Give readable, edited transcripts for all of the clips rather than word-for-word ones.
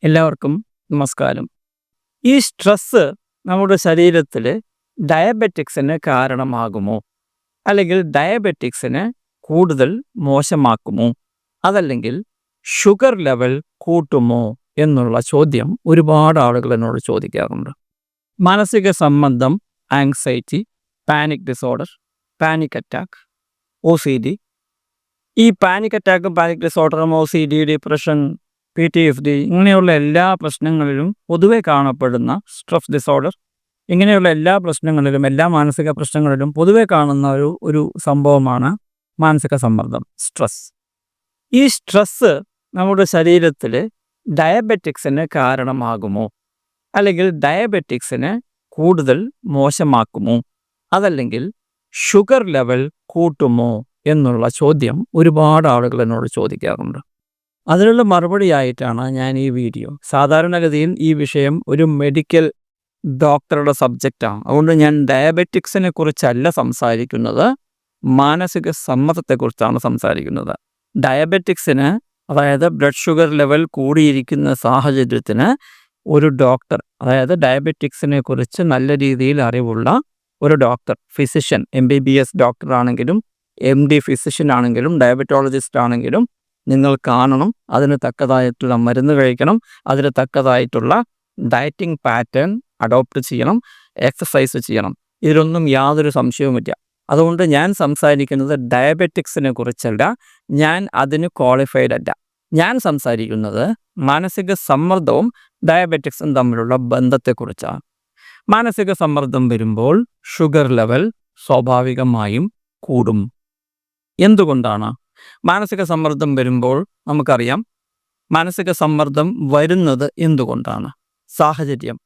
എല്ലാവർക്കും നമസ്കാരം. ഈ സ്ട്രെസ്സ് നമ്മുടെ ശരീരത്തിൽ ഡയബറ്റിക്സിന് കാരണമാകുമോ? അല്ലെങ്കിൽ ഡയബറ്റിക്സിന് കൂടുതൽ മോശമാക്കുമോ? അതല്ലെങ്കിൽ ഷുഗർ ലെവൽ കൂട്ടുമോ എന്നുള്ള ചോദ്യം ഒരുപാട് ആളുകൾ എന്നോട് ചോദിക്കാറുണ്ട്. മാനസിക സമ്മർദ്ദം, anxiety, panic disorder, panic attack, OCD. ഈ പാനിക് അറ്റാക്കും പാനിക് ഡിസോർഡറും OCD, ഡിപ്രഷൻ, PTSD ഇങ്ങനെയുള്ള എല്ലാ പ്രശ്നങ്ങളിലും പൊതുവെ കാണപ്പെടുന്ന സ്ട്രെസ് ഡിസോർഡർ, ഇങ്ങനെയുള്ള എല്ലാ പ്രശ്നങ്ങളിലും, എല്ലാ മാനസിക പ്രശ്നങ്ങളിലും പൊതുവെ കാണുന്ന ഒരു സംഭവമാണ് മാനസിക സമ്മർദ്ദം, സ്ട്രെസ്. ഈ സ്ട്രെസ്സ് നമ്മുടെ ശരീരത്തിൽ ഡയബറ്റിക്സിന് കാരണമാകുമോ? അല്ലെങ്കിൽ ഡയബറ്റിക്സിന് കൂടുതൽ മോശമാക്കുമോ? അതല്ലെങ്കിൽ ഷുഗർ ലെവൽ കൂട്ടുമോ എന്നുള്ള ചോദ്യം ഒരുപാട് ആളുകൾ എന്നോട് ചോദിക്കാറുണ്ട്. അതിനുള്ള മറുപടിയായിട്ടാണ് ഞാൻ ഈ വീഡിയോ. സാധാരണഗതിയിൽ ഈ വിഷയം ഒരു മെഡിക്കൽ ഡോക്ടറുടെ സബ്ജക്റ്റാണ്. അതുകൊണ്ട് ഞാൻ ഡയബറ്റിക്സിനെ കുറിച്ചല്ല സംസാരിക്കുന്നത്, മാനസിക സമ്മർദ്ദത്തെക്കുറിച്ചാണ് സംസാരിക്കുന്നത്. ഡയബറ്റിക്സിന്, അതായത് ബ്ലഡ് ഷുഗർ ലെവൽ കൂടിയിരിക്കുന്ന സാഹചര്യത്തിന് ഒരു ഡോക്ടർ, അതായത് ഡയബറ്റിക്സിനെ കുറിച്ച് നല്ല രീതിയിൽ അറിവുള്ള ഒരു doctor, physician, MBBS ഡോക്ടറാണെങ്കിലും MD physician ആണെങ്കിലും ഡയബറ്റോളജിസ്റ്റ് ആണെങ്കിലും നിങ്ങൾ കാണണം. അതിന് തക്കതായിട്ടുള്ള മരുന്ന് കഴിക്കണം, അതിന് തക്കതായിട്ടുള്ള ഡയറ്റിംഗ് പാറ്റേൺ അഡോപ്റ്റ് ചെയ്യണം, എക്സസൈസ് ചെയ്യണം. ഇതിലൊന്നും യാതൊരു സംശയവുമില്ല. അതുകൊണ്ട് ഞാൻ സംസാരിക്കുന്നത് ഡയബറ്റിക്സിനെ കുറിച്ചല്ല, ഞാൻ അതിന് ക്വാളിഫൈഡ് അല്ല. ഞാൻ സംസാരിക്കുന്നത് മാനസിക സമ്മർദ്ദവും ഡയബറ്റിക്സും തമ്മിലുള്ള ബന്ധത്തെക്കുറിച്ചാണ്. മാനസിക സമ്മർദ്ദം വരുമ്പോൾ ഷുഗർ ലെവൽ സ്വാഭാവികമായും കൂടും. എന്തുകൊണ്ടാണ്? മാനസിക സമ്മർദ്ദം വരുമ്പോൾ നമുക്കറിയാം, മാനസിക സമ്മർദ്ദം വരുന്നത് എന്തുകൊണ്ടാണ്? സാഹചര്യം,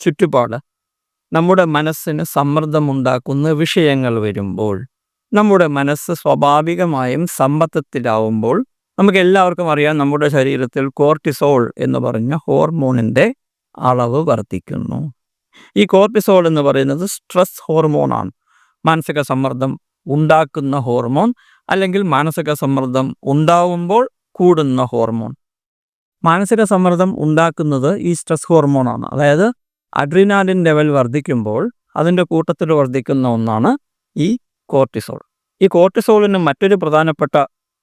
ചുറ്റുപാട്, നമ്മുടെ മനസ്സിന് സമ്മർദ്ദമുണ്ടാക്കുന്ന വിഷയങ്ങൾ വരുമ്പോൾ, നമ്മുടെ മനസ്സ് സ്വാഭാവികമായും സമ്മർദ്ദത്തിലാവുമ്പോൾ, നമുക്ക് എല്ലാവർക്കും അറിയാം, നമ്മുടെ ശരീരത്തിൽ കോർട്ടിസോൾ എന്ന് പറഞ്ഞ ഹോർമോണിൻ്റെ അളവ് വർദ്ധിക്കുന്നു. ഈ കോർട്ടിസോൾ എന്ന് പറയുന്നത് സ്ട്രെസ് ഹോർമോണാണ്. മാനസിക സമ്മർദ്ദം ഉണ്ടാക്കുന്ന ഹോർമോൺ, അല്ലെങ്കിൽ മാനസിക സമ്മർദ്ദം ഉണ്ടാവുമ്പോൾ കൂടുന്ന ഹോർമോൺ. മാനസിക സമ്മർദ്ദം ഉണ്ടാക്കുന്നത് ഈ സ്ട്രെസ് ഹോർമോണാണ്. അതായത് അഡ്രിനാലിൻ ലെവൽ വർദ്ധിക്കുമ്പോൾ അതിൻ്റെ കൂട്ടത്തിൽ വർദ്ധിക്കുന്ന ഒന്നാണ് ഈ കോർട്ടിസോൾ. ഈ കോർട്ടിസോളിന് മറ്റൊരു പ്രധാനപ്പെട്ട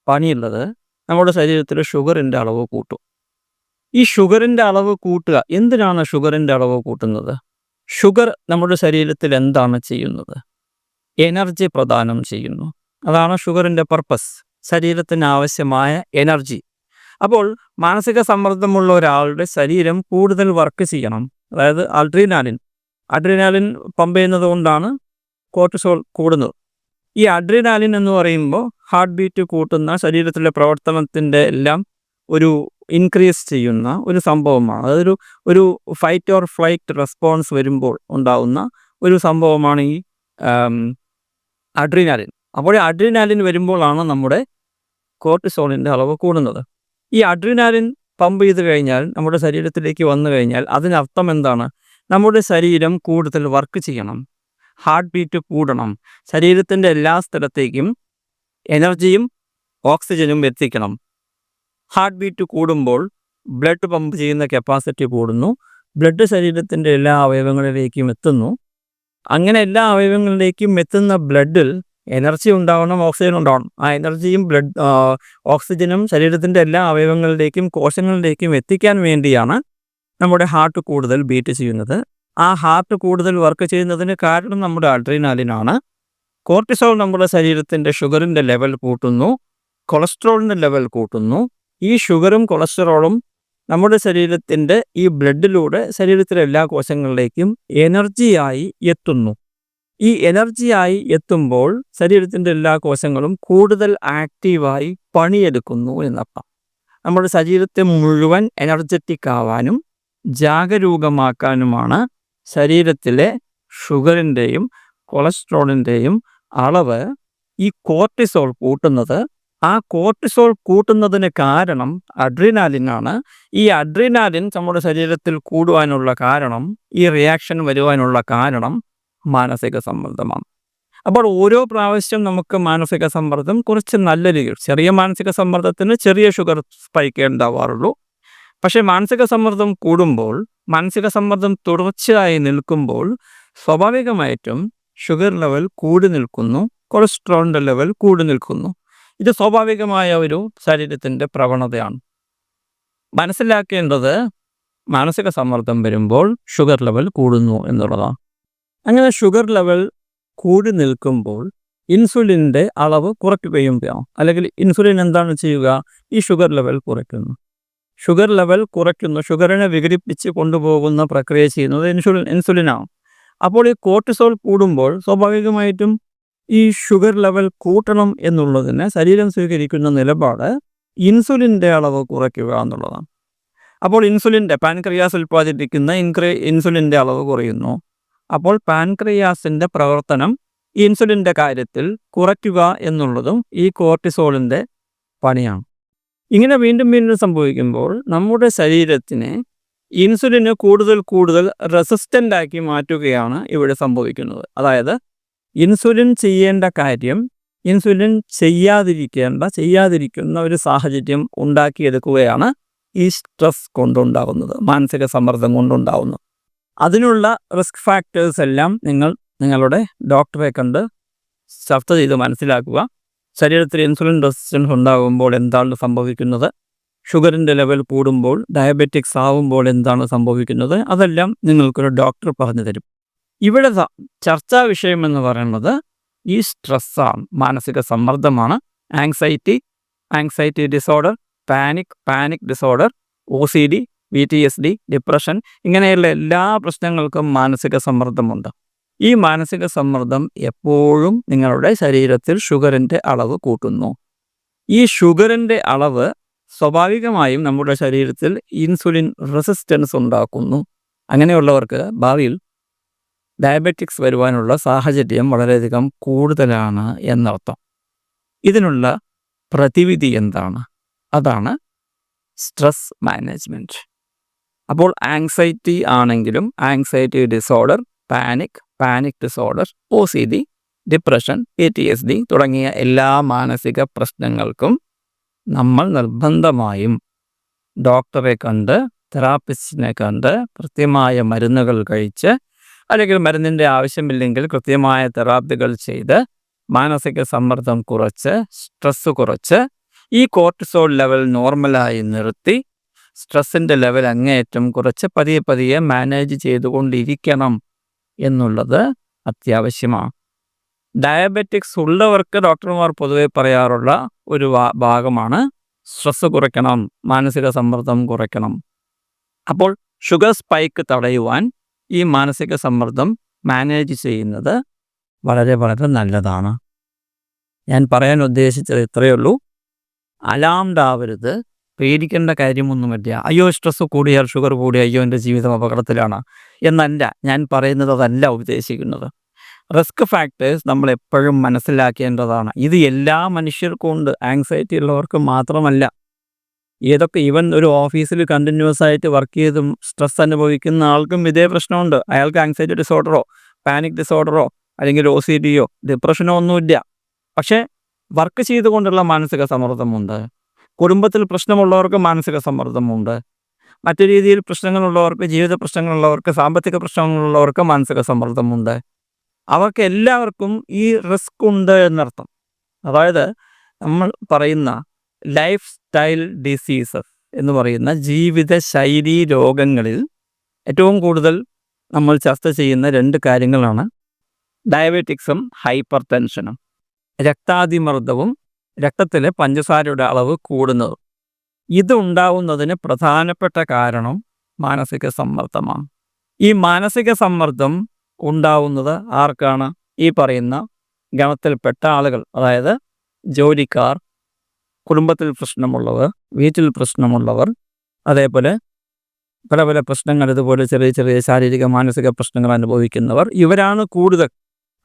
പണിയുള്ളത് നമ്മുടെ ശരീരത്തിൽ ഷുഗറിൻ്റെ അളവ് കൂട്ടും. ഈ ഷുഗറിൻ്റെ അളവ് കൂട്ടുക, എന്തിനാണ് ഷുഗറിൻ്റെ അളവ് കൂട്ടുന്നത്? ഷുഗർ നമ്മുടെ ശരീരത്തിൽ എന്താണ് ചെയ്യുന്നത്? എനർജി പ്രദാനം ചെയ്യുന്നു. അതാണ് ഷുഗറിൻ്റെ പർപ്പസ്, ശരീരത്തിന് ആവശ്യമായ എനർജി. അപ്പോൾ മാനസിക സമ്മർദ്ദമുള്ള ഒരാളുടെ ശരീരം കൂടുതൽ വർക്ക് ചെയ്യണം. അതായത് അഡ്രിനാലിൻ പമ്പ് ചെയ്യുന്നത് കൊണ്ടാണ് കോർട്ടിസോൾ കൂടുന്നത്. ഈ അഡ്രിനാലിൻ എന്ന് പറയുമ്പോൾ ഹാർട്ട് ബീറ്റ് കൂട്ടുന്ന, ശരീരത്തിലെ പ്രവർത്തനത്തിൻ്റെ എല്ലാം ഒരു ഇൻക്രീസ് ചെയ്യുന്ന ഒരു സംഭവമാണ്. അതൊരു ഒരു ഫൈറ്റ് ഓർ ഫ്ലൈറ്റ് റെസ്പോൺസ് വരുമ്പോൾ ഉണ്ടാകുന്ന ഒരു സംഭവമാണ് ഈ അഡ്രിനാലിൻ. അപ്പോൾ അഡ്രിനാലിൻ വരുമ്പോഴാണ് നമ്മുടെ കോർട്ടിസോളിൻ്റെ അളവ് കൂടുന്നത്. ഈ അഡ്രിനാലിൻ പമ്പ് ചെയ്ത് കഴിഞ്ഞാൽ, നമ്മുടെ ശരീരത്തിലേക്ക് വന്നു കഴിഞ്ഞാൽ, അതിനർത്ഥം എന്താണ്? നമ്മുടെ ശരീരം കൂടുതൽ വർക്ക് ചെയ്യണം, ഹാർട്ട് ബീറ്റ് കൂടണം, ശരീരത്തിൻ്റെ എല്ലാ സ്ഥലത്തേക്കും എനർജിയും ഓക്സിജനും എത്തിക്കണം. ഹാർട്ട് ബീറ്റ് കൂടുമ്പോൾ ബ്ലഡ് പമ്പ് ചെയ്യുന്ന കപ്പാസിറ്റി കൂടുന്നു, ബ്ലഡ് ശരീരത്തിൻ്റെ എല്ലാ അവയവങ്ങളിലേക്കും എത്തുന്നു. അങ്ങനെ എല്ലാ അവയവങ്ങളിലേക്കും എത്തുന്ന ബ്ലഡിൽ എനർജി ഉണ്ടാവണം, ഓക്സിജൻ ഉണ്ടാവണം. ആ എനർജിയും ഓക്സിജനും ശരീരത്തിൻ്റെ എല്ലാ അവയവങ്ങളിലേക്കും കോശങ്ങളിലേക്കും എത്തിക്കാൻ വേണ്ടിയാണ് നമ്മുടെ ഹാർട്ട് കൂടുതൽ ബീറ്റ് ചെയ്യുന്നത്. ആ ഹാർട്ട് കൂടുതൽ വർക്ക് ചെയ്യുന്നതിന് കാരണം നമ്മുടെ അഡ്രിനാലിനാണ്. കോർട്ടിസോൾ നമ്മുടെ ശരീരത്തിൻ്റെ ഷുഗറിൻ്റെ ലെവൽ കൂട്ടുന്നു, കൊളസ്ട്രോളിൻ്റെ ലെവൽ കൂട്ടുന്നു. ഈ ഷുഗറും കൊളസ്ട്രോളും നമ്മുടെ ശരീരത്തിൻ്റെ ഈ ബ്ലഡിലൂടെ ശരീരത്തിലെ എല്ലാ കോശങ്ങളിലേക്കും എനർജിയായി എത്തുന്നു. ഈ എനർജിയായി എത്തുമ്പോൾ ശരീരത്തിൻ്റെ എല്ലാ കോശങ്ങളും കൂടുതൽ ആക്റ്റീവായി പണിയെടുക്കുന്നു എന്നർത്ഥം. നമ്മുടെ ശരീരത്തെ മുഴുവൻ എനർജറ്റിക് ആവാനും ജാഗരൂകമാക്കാനുമാണ് ശരീരത്തിലെ ഷുഗറിൻ്റെയും കൊളസ്ട്രോളിൻ്റെയും അളവ് ഈ കോർട്ടിസോൾ കൂട്ടുന്നത്. ആ കോർട്ടിസോൾ കൂട്ടുന്നതിന് കാരണം അഡ്രിനാലിനാണ്. ഈ അഡ്രിനാലിൻ നമ്മുടെ ശരീരത്തിൽ കൂടുവാനുള്ള കാരണം, ഈ റിയാക്ഷൻ വരുവാനുള്ള കാരണം മാനസിക സമ്മർദ്ദമാണ്. അപ്പോൾ ഓരോ പ്രാവശ്യം നമുക്ക് മാനസിക സമ്മർദ്ദം കുറച്ച് നല്ല രീതിയിൽ, ചെറിയ മാനസിക സമ്മർദ്ദത്തിന് ചെറിയ ഷുഗർ സ്പൈക്കേ ഉണ്ടാവാറുള്ളൂ. പക്ഷേ മാനസിക സമ്മർദ്ദം കൂടുമ്പോൾ, മാനസിക സമ്മർദ്ദം തുടർച്ചയായി നിൽക്കുമ്പോൾ സ്വാഭാവികമായിട്ടും ഷുഗർ ലെവൽ കൂടി നിൽക്കുന്നു, കൊളസ്ട്രോളിൻ്റെ ലെവൽ കൂടി നിൽക്കുന്നു. ഇത് സ്വാഭാവികമായ ഒരു ശരീരത്തിൻ്റെ പ്രവണതയാണ്. മനസ്സിലാക്കേണ്ടത് മാനസിക സമ്മർദ്ദം വരുമ്പോൾ ഷുഗർ ലെവൽ കൂടുന്നു എന്നുള്ളതാണ്. അങ്ങനെ ഷുഗർ ലെവൽ കൂടി നിൽക്കുമ്പോൾ ഇൻസുലിൻ്റെ അളവ് കുറയ്ക്കുകയും വേണം. അല്ലെങ്കിൽ ഇൻസുലിൻ എന്താണ് ചെയ്യുക? ഈ ഷുഗർ ലെവൽ കുറയ്ക്കുന്നു. ഷുഗർ ലെവൽ കുറയ്ക്കുന്നു, ഷുഗറിനെ വിഘടിപ്പിച്ച് കൊണ്ടുപോകുന്ന പ്രക്രിയ ചെയ്യുന്നത് ഇൻസുലിനാണ്. അപ്പോൾ ഈ കോർട്ടിസോൾ കൂടുമ്പോൾ സ്വാഭാവികമായിട്ടും ഈ ഷുഗർ ലെവൽ കൂട്ടണം എന്നുള്ളതിന് ശരീരം സ്വീകരിക്കുന്ന നിലപാട് ഇൻസുലിൻ്റെ അളവ് കുറയ്ക്കുക എന്നുള്ളതാണ്. അപ്പോൾ പാൻക്രിയാസ് ഉൽപ്പാദിപ്പിക്കുന്ന ഇൻസുലിൻ്റെ അളവ് കുറയുന്നു. അപ്പോൾ പാൻക്രിയാസിൻ്റെ പ്രവർത്തനം ഇൻസുലിൻ്റെ കാര്യത്തിൽ കുറയ്ക്കുക എന്നുള്ളതും ഈ കോർട്ടിസോളിൻ്റെ പണിയാണ്. ഇങ്ങനെ വീണ്ടും വീണ്ടും സംഭവിക്കുമ്പോൾ നമ്മുടെ ശരീരത്തിനെ ഇൻസുലിന് കൂടുതൽ റെസിസ്റ്റൻ്റ് ആക്കി മാറ്റുകയാണ് ഇവിടെ സംഭവിക്കുന്നത്. അതായത് ഇൻസുലിൻ ചെയ്യേണ്ട കാര്യം ഇൻസുലിൻ ചെയ്യാതിരിക്കുന്ന ഒരു സാഹചര്യം ഉണ്ടാക്കിയെടുക്കുകയാണ് ഈ സ്ട്രെസ് കൊണ്ടുണ്ടാകുന്നത്, മാനസിക സമ്മർദ്ദം കൊണ്ടുണ്ടാകുന്നത്. അതിനുള്ള റിസ്ക് ഫാക്ടേഴ്സ് എല്ലാം നിങ്ങളുടെ ഡോക്ടറെ കണ്ട് ചർച്ച ചെയ്ത് മനസ്സിലാക്കുക. ശരീരത്തിൽ ഇൻസുലിൻ റെസിസ്റ്റൻസ് ഉണ്ടാകുമ്പോൾ എന്താണ് സംഭവിക്കുന്നത്, ഷുഗറിൻ്റെ ലെവൽ കൂടുമ്പോൾ, ഡയബറ്റിക്സ് ആവുമ്പോൾ എന്താണ് സംഭവിക്കുന്നത്, അതെല്ലാം നിങ്ങൾക്കൊരു ഡോക്ടർ പറഞ്ഞു തരും. ഇവിടെ ചർച്ചാ വിഷയം എന്ന് പറയുന്നത് ഈ സ്ട്രെസ്സാണ്, മാനസിക സമ്മർദ്ദമാണ്. Anxiety disorder, panic disorder, OCD, PTSD, depression, ഇങ്ങനെയുള്ള എല്ലാ പ്രശ്നങ്ങൾക്കും മാനസിക സമ്മർദ്ദമുണ്ട്. ഈ മാനസിക സമ്മർദ്ദം എപ്പോഴും നിങ്ങളുടെ ശരീരത്തിൽ ഷുഗറിൻ്റെ അളവ് കൂട്ടുന്നു. ഈ ഷുഗറിൻ്റെ അളവ് സ്വാഭാവികമായും നമ്മുടെ ശരീരത്തിൽ ഇൻസുലിൻ റെസിസ്റ്റൻസ് ഉണ്ടാക്കുന്നു. അങ്ങനെയുള്ളവർക്ക് ഭാവിയിൽ ഡയബറ്റിക്സ് വരുവാനുള്ള സാഹചര്യം വളരെയധികം കൂടുതലാണ് എന്നർത്ഥം. ഇതിനുള്ള പ്രതിവിധി എന്താണ്? അതാണ് സ്ട്രെസ് മാനേജ്മെൻറ്റ്. അപ്പോൾ ആങ്സൈറ്റി ആണെങ്കിലും anxiety disorder, panic disorder, OCD, depression, PTSD തുടങ്ങിയ എല്ലാ മാനസിക പ്രശ്നങ്ങൾക്കും നമ്മൾ നിർബന്ധമായും ഡോക്ടറെ കണ്ട്, തെറാപ്പിസ്റ്റിനെ കണ്ട്, കൃത്യമായ മരുന്നുകൾ കഴിച്ച്, അല്ലെങ്കിൽ മരുന്നിൻ്റെ ആവശ്യമില്ലെങ്കിൽ കൃത്യമായ തെറാപ്പികൾ ചെയ്ത് മാനസിക സമ്മർദ്ദം കുറച്ച്, സ്ട്രെസ്സ് കുറച്ച്, ഈ കോർട്ടിസോൾ ലെവൽ നോർമലായി നിർത്തി സ്ട്രെസ്സിൻ്റെ ലെവൽ അങ്ങേയറ്റം കുറച്ച് പതിയെ മാനേജ് ചെയ്തുകൊണ്ടിരിക്കണം എന്നുള്ളത് അത്യാവശ്യമാണ്. ഡയബറ്റിക്സ് ഉള്ളവർക്ക് ഡോക്ടർമാർ പൊതുവെ പറയാറുള്ള ഒരു ഭാഗമാണ് സ്ട്രെസ്സ് കുറയ്ക്കണം, മാനസിക സമ്മർദ്ദം കുറയ്ക്കണം. അപ്പോൾ ഷുഗർ സ്പൈക്ക് തടയുവാൻ ഈ മാനസിക സമ്മർദ്ദം മാനേജ് ചെയ്യുന്നത് വളരെ നല്ലതാണ്. ഞാൻ പറയാൻ ഉദ്ദേശിച്ചത് ഇത്രയേ ഉള്ളൂ. അലാംഡ് ആവരുത്, പേടിക്കേണ്ട കാര്യമൊന്നുമില്ല. അയ്യോ സ്ട്രെസ് കൂടിയാൽ, ഷുഗർ കൂടിയാൽ അയ്യോ എൻ്റെ ജീവിതം അപകടത്തിലാണ് എന്നല്ല ഞാൻ പറയുന്നത്, അതല്ല ഉദ്ദേശിക്കുന്നത്. റിസ്ക് ഫാക്ടേഴ്സ് നമ്മൾ എപ്പോഴും മനസ്സിലാക്കേണ്ടതാണ്. ഇത് എല്ലാ മനുഷ്യർക്കും ഉണ്ട്, ആങ്സൈറ്റി ഉള്ളവർക്ക് മാത്രമല്ല. ഏതൊക്കെ ഈവൻ ഒരു ഓഫീസിൽ കണ്ടിന്യൂസ് ആയിട്ട് വർക്ക് ചെയ്തും സ്ട്രെസ് അനുഭവിക്കുന്ന ആൾക്കും ഇതേ പ്രശ്നമുണ്ട്. അയാൾക്ക് ആങ്സൈറ്റി ഡിസോർഡറോ, പാനിക് ഡിസോർഡറോ, അല്ലെങ്കിൽ OCDയോ, ഡിപ്രഷനോ ഒന്നുമില്ല. പക്ഷേ വർക്ക് ചെയ്തുകൊണ്ടുള്ള മാനസിക സമ്മർദ്ദമുണ്ട്. കുടുംബത്തിൽ പ്രശ്നമുള്ളവർക്ക് മാനസിക സമ്മർദ്ദമുണ്ട്. മറ്റു രീതിയിൽ പ്രശ്നങ്ങളുള്ളവർക്ക്, ജീവിത പ്രശ്നങ്ങളുള്ളവർക്ക്, സാമ്പത്തിക പ്രശ്നങ്ങളുള്ളവർക്ക് മാനസിക സമ്മർദ്ദമുണ്ട്. അവർക്ക് എല്ലാവർക്കും ഈ റിസ്ക് ഉണ്ട് എന്നർത്ഥം. അതായത് നമ്മൾ പറയുന്ന ലൈഫ് സ്റ്റൈൽ ഡിസീസസ് എന്ന് പറയുന്ന ജീവിതശൈലി രോഗങ്ങളിൽ ഏറ്റവും കൂടുതൽ നമ്മൾ ചർച്ച ചെയ്യുന്ന 2 കാര്യങ്ങളാണ് ഡയബറ്റിക്സും ഹൈപ്പർ ടെൻഷനും. രക്താതിമർദ്ദവും രക്തത്തിലെ പഞ്ചസാരയുടെ അളവ് കൂടുന്നതും. ഇത് ഉണ്ടാവുന്നതിന് പ്രധാനപ്പെട്ട കാരണം മാനസിക സമ്മർദ്ദമാണ്. ഈ മാനസിക സമ്മർദ്ദം ഉണ്ടാവുന്നത് ആർക്കാണ്? ഈ പറയുന്ന ഗണത്തിൽപ്പെട്ട ആളുകൾ, അതായത് ജോലിക്കാർ, കുടുംബത്തിൽ പ്രശ്നമുള്ളവർ, വീട്ടിൽ പ്രശ്നമുള്ളവർ, അതേപോലെ പല പ്രശ്നങ്ങൾ, ഇതുപോലെ ചെറിയ ശാരീരിക മാനസിക പ്രശ്നങ്ങൾ അനുഭവിക്കുന്നവർ, ഇവരാണ് കൂടുതൽ.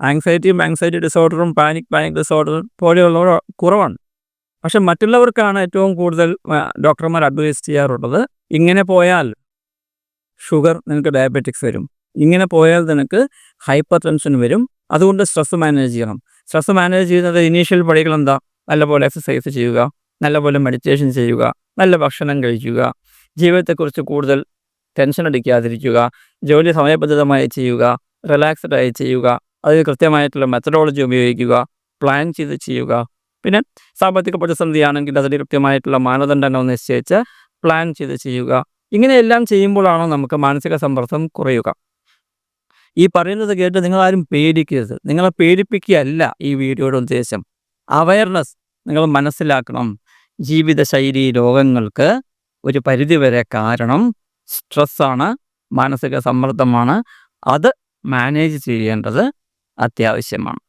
ആങ്സൈറ്റി ഡിസോർഡറും പാനിക് ഡിസോർഡറും പോലെയുള്ളവർ കുറവാണ്. പക്ഷെ മറ്റുള്ളവർക്കാണ് ഏറ്റവും കൂടുതൽ ഡോക്ടർമാർ അഡ്വൈസ് ചെയ്യാറുള്ളത്. ഇങ്ങനെ പോയാൽ ഷുഗർ, നിനക്ക് ഡയബറ്റിക്സ് വരും, ഇങ്ങനെ പോയാൽ നിനക്ക് ഹൈപ്പർ ടെൻഷൻ വരും, അതുകൊണ്ട് സ്ട്രെസ് മാനേജ് ചെയ്യണം. സ്ട്രെസ് മാനേജ് ചെയ്യുന്നത് ഇനീഷ്യൽ പടികൾ എന്താ? നല്ലപോലെ എക്സസൈസ് ചെയ്യുക, നല്ലപോലെ മെഡിറ്റേഷൻ ചെയ്യുക, നല്ല ഭക്ഷണം കഴിക്കുക, ജീവിതത്തെക്കുറിച്ച് കൂടുതൽ ടെൻഷൻ അടിക്കാതിരിക്കുക, ജോലി സമയബന്ധിതമായി ചെയ്യുക, റിലാക്സ്ഡ് ആയി ചെയ്യുക, അതിന് കൃത്യമായിട്ടുള്ള മെത്തഡോളജി ഉപയോഗിക്കുക, പ്ലാൻ ചെയ്ത് ചെയ്യുക. പിന്നെ സാമ്പത്തിക പ്രതിസന്ധിയാണെങ്കിൽ അതിന് കൃത്യമായിട്ടുള്ള മാനദണ്ഡങ്ങൾ നിശ്ചയിച്ച് പ്ലാൻ ചെയ്ത് ചെയ്യുക. ഇങ്ങനെയെല്ലാം ചെയ്യുമ്പോഴാണ് നമുക്ക് മാനസിക സമ്മർദ്ദം കുറയുക. ഈ പറയുന്നത് കേട്ട് നിങ്ങളാരും പേടിക്കരുത്. നിങ്ങളെ പേടിപ്പിക്കുകയല്ല ഈ വീഡിയോയുടെ ഉദ്ദേശം. അവയർനെസ് നിങ്ങൾ മനസ്സിലാക്കണം. ജീവിതശൈലി രോഗങ്ങൾക്ക് ഒരു പരിധിവരെ കാരണം സ്ട്രെസ്സാണ്, മാനസിക സമ്മർദ്ദമാണ്. അത് മാനേജ് ചെയ്യേണ്ടത് അത്യാവശ്യമാണ്.